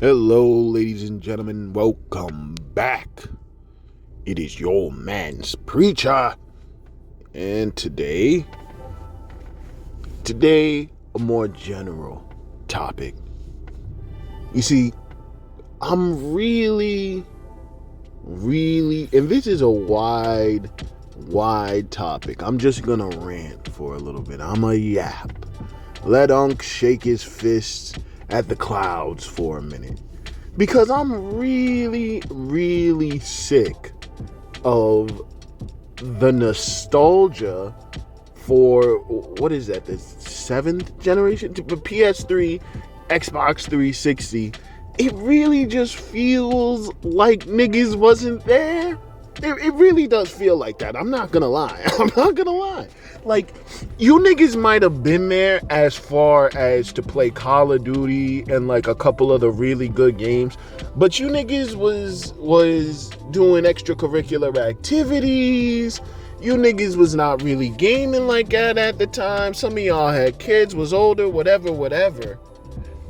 Hello, ladies and gentlemen. Welcome back. It is your man's preacher. And today, a more general topic. You see, I'm really, and this is a wide topic. I'm just gonna rant for a little bit. I'm a yap. Let Unc shake his fists at the clouds for a minute. Because I'm really sick of the nostalgia for, what is that, the 7th generation? PS3, Xbox 360. It really just feels like niggas wasn't there. It really does feel like that. I'm not gonna lie. Like, you niggas might have been there as far as to play Call of Duty and like a couple of the really good games, but you niggas was doing extracurricular activities. You niggas was not really gaming like that at the time. Some of y'all had kids, was older, whatever.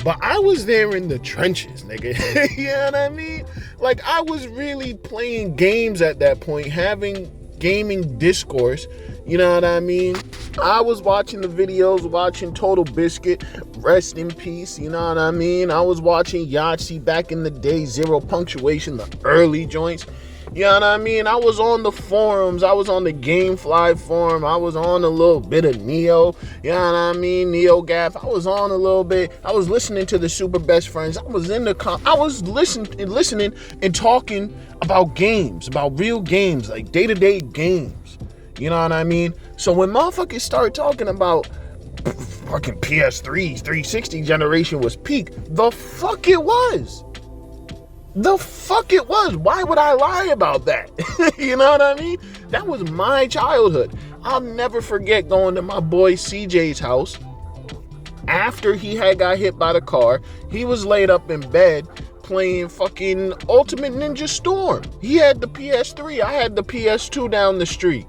But I was there in the trenches, nigga. You know what I mean? Like, I was really playing games at that point, having gaming discourse. You know what I mean? I was watching the videos, watching Total Biscuit, rest in peace. You know what I mean? I was watching Yahtzee back in the day, Zero Punctuation, the early joints. You know what I mean? I was on the forums. I was on the Gamefly forum. I was on a little bit of Neo. You know what I mean? NeoGaf. I was on a little bit. I was listening to the Super Best Friends. I was I was listening and talking about games, about real games, like day-to-day games. You know what I mean? So when motherfuckers start talking about fucking PS3, 360 generation was peak, the fuck it was. Why would I lie about that? You know what I mean? That was my childhood. I'll never forget going to my boy CJ's house after he had got hit by the car. He was laid up in bed playing fucking Ultimate Ninja Storm. He had the PS3. I had the PS2 down the street.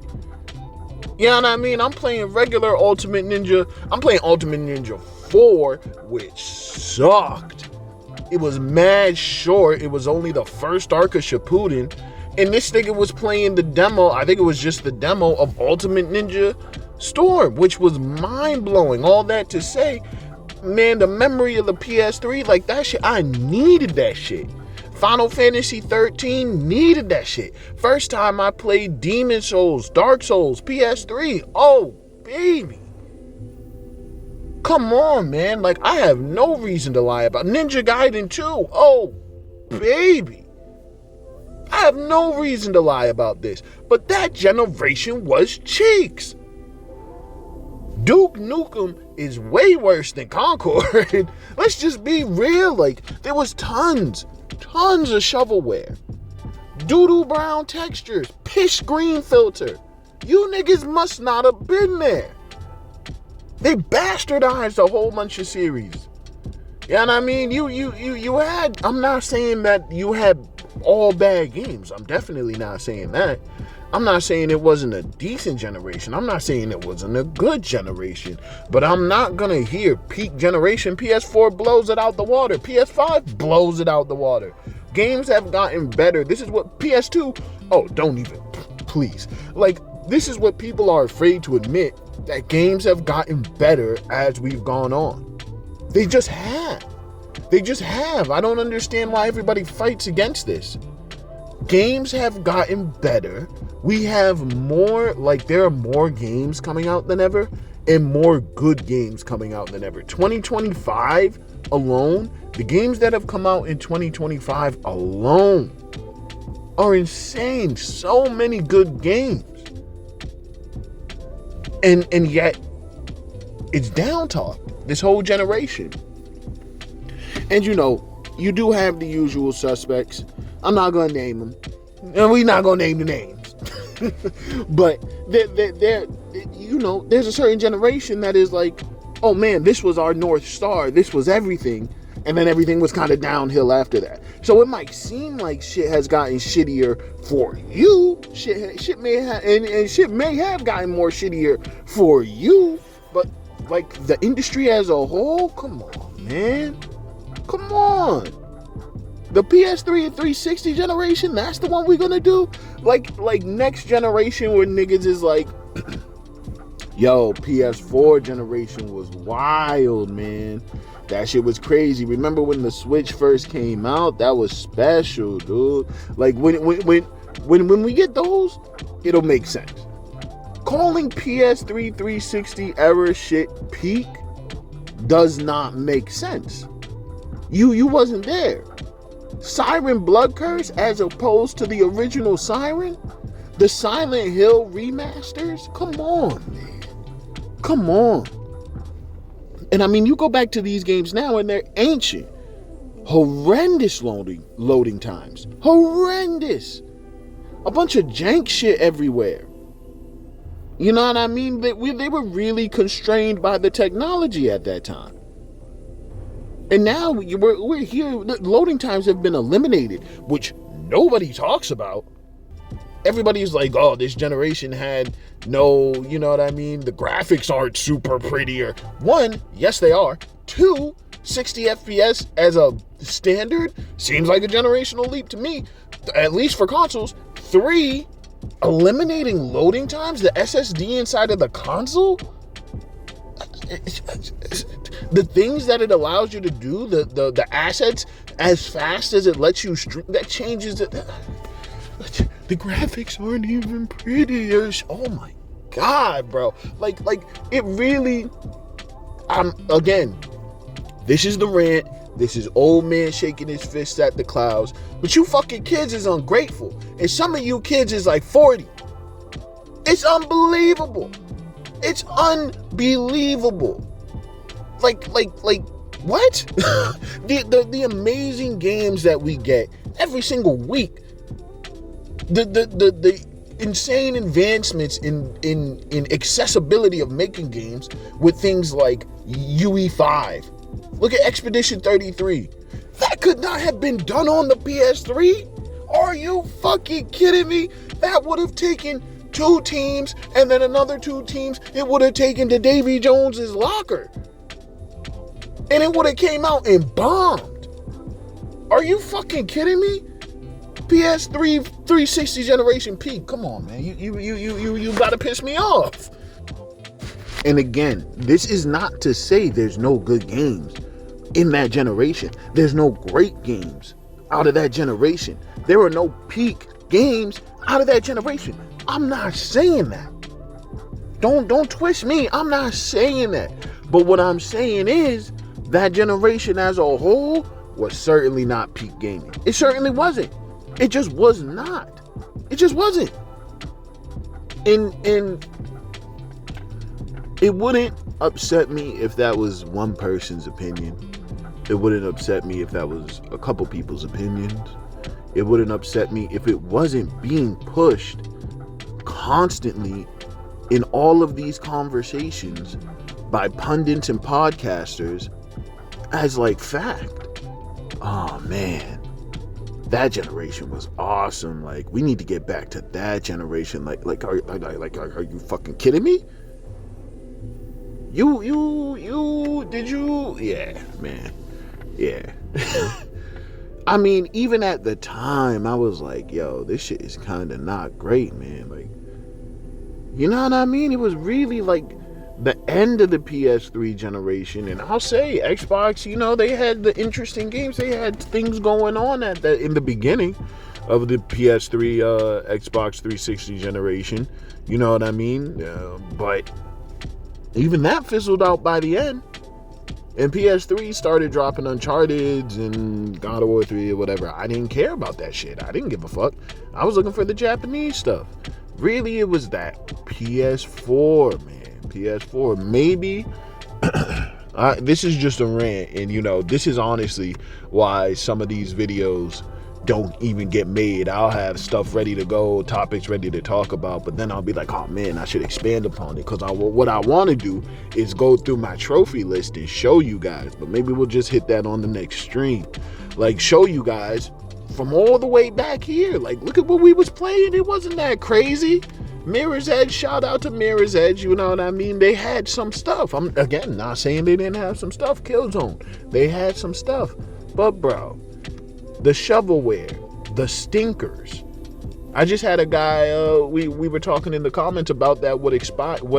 You know what I mean? I'm playing regular Ultimate Ninja. I'm playing Ultimate Ninja 4, which sucked. It was mad short. It was only the first arc of Shippuden. And this nigga was playing the demo. I think it was just the demo of Ultimate Ninja Storm, which was mind-blowing. All that to say, man, the memory of the PS3, like that shit, I needed that shit. Final Fantasy 13 needed that shit. First time I played Demon Souls, Dark Souls, PS3. Oh, baby. Come on, man. Like, I have no reason to lie about Ninja Gaiden 2. Oh, baby. I have no reason to lie about this. But that generation was cheeks. Duke Nukem is way worse than Concord. Let's just be real. Like, there was tons of shovelware. Doodle brown textures. Piss green filter. You niggas must not have been there. They bastardized a whole bunch of series. You know what I mean? You had, I'm not saying that you had all bad games. I'm definitely not saying that. I'm not saying it wasn't a decent generation. I'm not saying it wasn't a good generation. But I'm not going to hear peak generation. PS4 blows it out the water. PS5 blows it out the water. Games have gotten better. This is what PS2, oh, don't even, please. Like, this is what people are afraid to admit, that games have gotten better as we've gone on. They just have. I don't understand why everybody fights against this. Games have gotten better. We have more, like, there are more games coming out than ever, and more good games coming out than ever. 2025 alone, the games that have come out in 2025 alone are insane. So many good games. And yet, it's down talk, this whole generation. And you know, you do have the usual suspects. I'm not going to name them. And we're not going to name the names. But, you know, there's a certain generation that is like, oh man, this was our North Star. This was everything. And then everything was kind of downhill after that. So it might seem like shit has gotten shittier for you. Shit may have, and shit may have gotten more shittier for you. But like the industry as a whole, come on, man. Come on. The PS3 and 360 generation, that's the one we're gonna do? Like next generation where niggas is like, yo, PS4 generation was wild, man. That shit was crazy. Remember when the Switch first came out? That was special, dude. Like when we get those, it'll make sense. Calling PS3 360 era shit peak does not make sense. You wasn't there. Siren Blood Curse as opposed to the original Siren? The Silent Hill remasters? Come on, man. Come on. And I mean, you go back to these games now and they're ancient. Horrendous loading times. Horrendous. A bunch of jank shit everywhere. You know what I mean? They were really constrained by the technology at that time. And now we're here. Loading times have been eliminated, which nobody talks about. Everybody's like, oh, this generation had no, you know what I mean? The graphics aren't super prettier. One, yes, they are. Two, 60 FPS as a standard seems like a generational leap to me, at least for consoles. Three, eliminating loading times, the SSD inside of the console? The things that it allows you to do, the assets as fast as it lets you stream, that changes it. The graphics aren't even prettier. Oh my God, bro. Like it really, again, this is the rant. This is old man shaking his fists at the clouds. But you fucking kids is ungrateful. And some of you kids is like 40. It's unbelievable. It's unbelievable. Like what? the amazing games that we get every single week. The insane advancements in accessibility of making games with things like UE5. Look at Expedition 33. That could not have been done on the PS3? Are you fucking kidding me? That would have taken 2 teams and then another 2 teams. It would have taken to Davy Jones's locker. And it would have came out and bombed. Are you fucking kidding me? PS3 360 generation peak. Come on, man. You gotta piss me off. And again, this is not to say there's no good games in that generation. There's no great games out of that generation. There are no peak games out of that generation. I'm not saying that. Don't twist me. I'm not saying that. But what I'm saying is that generation as a whole was certainly not peak gaming. It certainly wasn't. It just was not. It just wasn't. And it wouldn't upset me if that was one person's opinion. It wouldn't upset me if that was a couple people's opinions. It wouldn't upset me if it wasn't being pushed constantly in all of these conversations by pundits and podcasters as like fact. Oh man, that generation was awesome. Like we need to get back to that generation. Are you fucking kidding me? Yeah, man. Yeah. I mean, even at the time, I was like, yo, this shit is kind of not great, man. Like, you know what I mean? It was really like the end of the PS3 generation. And I'll say Xbox, you know, they had the interesting games. They had things going on in the beginning of the PS3, Xbox 360 generation. You know what I mean? But even that fizzled out by the end. And PS3 started dropping Uncharted and God of War 3 or whatever. I didn't care about that shit. I didn't give a fuck. I was looking for the Japanese stuff. Really, it was that PS4, man. PS4. Maybe. This is just a rant. And, you know, this is honestly why some of these videos don't even get made. I'll have stuff ready to go, topics ready to talk about, but then I'll be like, oh man, I should expand upon it, because what I want to do is go through my trophy list and show you guys. But maybe we'll just hit that on the next stream, like show you guys from all the way back here. Like, look at what we was playing. It wasn't that crazy. Mirror's Edge, shout out to Mirror's Edge, you know what I mean? They had some stuff. I'm again not saying they didn't have some stuff. Killzone, they had some stuff, but bro, the shovelware, the stinkers. I just had a guy, we were talking in the comments about that. What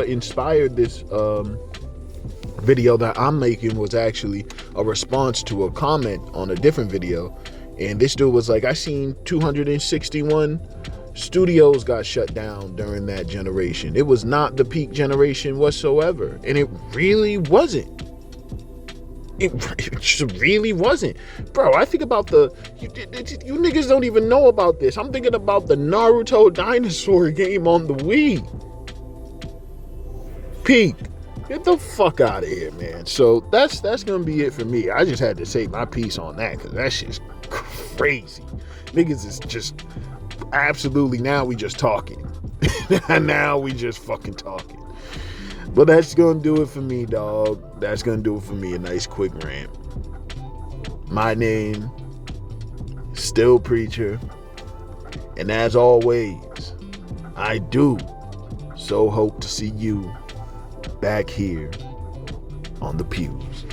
inspired this video that I'm making was actually a response to a comment on a different video. And this dude was like, I seen 261 studios got shut down during that generation. It was not the peak generation whatsoever. And it really wasn't. It just really wasn't. Bro, I think about you niggas don't even know about this. I'm thinking about the Naruto dinosaur game on the Wii. Peak. Get the fuck out of here, man. So that's gonna be it for me. I just had to say my piece on that because that shit's crazy. Niggas is just absolutely, now we just talking. Now we just fucking talking. But that's gonna do it for me, dog. That's gonna do it for me. A nice quick rant. My name, Still Preacher. And as always, I do so hope to see you back here on the pews.